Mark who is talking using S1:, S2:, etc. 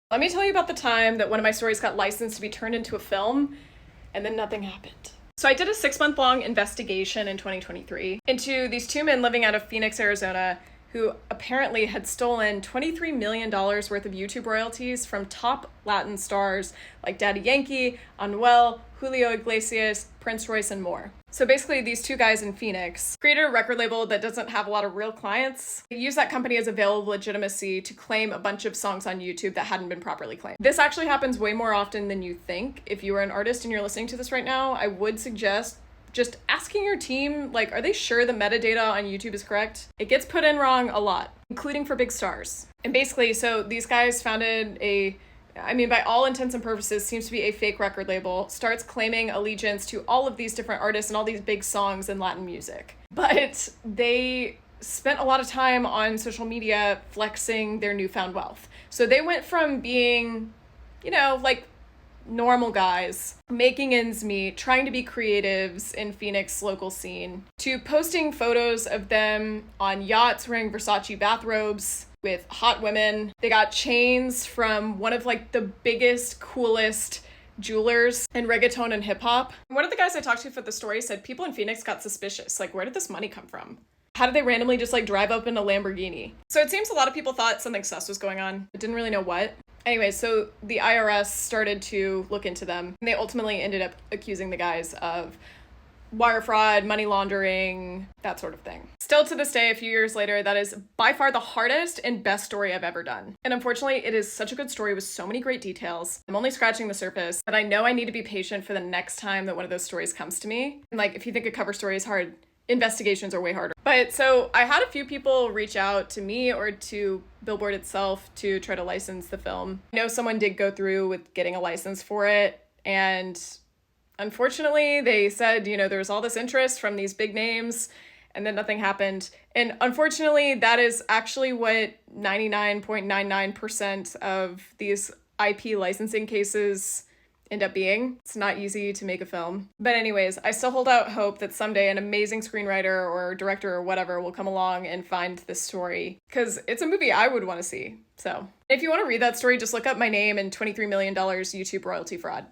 S1: Let me tell you about the time that one of my stories got licensed to be turned into a film, and then nothing happened. So I did a 6-month-long investigation in 2023 into these two men living out of Phoenix, Arizona, who apparently had stolen $23 million worth of YouTube royalties from top Latin stars like Daddy Yankee, Anuel, Julio Iglesias, Prince Royce, and more. So basically, these two guys in Phoenix created a record label that doesn't have a lot of real clients. They use that company as a veil of legitimacy to claim a bunch of songs on YouTube that hadn't been properly claimed. This actually happens way more often than you think. If you are an artist and you're listening to this right now, I would suggest just asking your team, like, are they sure the metadata on YouTube is correct? It gets put in wrong a lot, including for big stars. And basically, so these guys founded by all intents and purposes, seems to be a fake record label, starts claiming allegiance to all of these different artists and all these big songs in Latin music. But they spent a lot of time on social media flexing their newfound wealth. So they went from being, like normal guys, making ends meet, trying to be creatives in Phoenix local scene, to posting photos of them on yachts wearing Versace bathrobes with hot women. They got chains from one of the biggest, coolest jewelers in reggaeton and hip hop. One of the guys I talked to for the story said people in Phoenix got suspicious. Where did this money come from? How did they randomly just drive up in a Lamborghini? So it seems a lot of people thought something sus was going on, but didn't really know what. Anyway, so the IRS started to look into them, and they ultimately ended up accusing the guys of wire fraud, money laundering, that sort of thing. Still to this day, a few years later, that is by far the hardest and best story I've ever done. And unfortunately, it is such a good story with so many great details. I'm only scratching the surface, but I know I need to be patient for the next time that one of those stories comes to me. And if you think a cover story is hard, investigations are way harder. But so I had a few people reach out to me or to Billboard itself to try to license the film. I know someone did go through with getting a license for it, and unfortunately they said, there was all this interest from these big names and then nothing happened. And unfortunately, that is actually what 99.99% of these IP licensing cases end up being. It's not easy to make a film. But anyways, I still hold out hope that someday an amazing screenwriter or director or whatever will come along and find this story, because it's a movie I would want to see. So if you want to read that story, just look up my name and $23 million YouTube royalty fraud.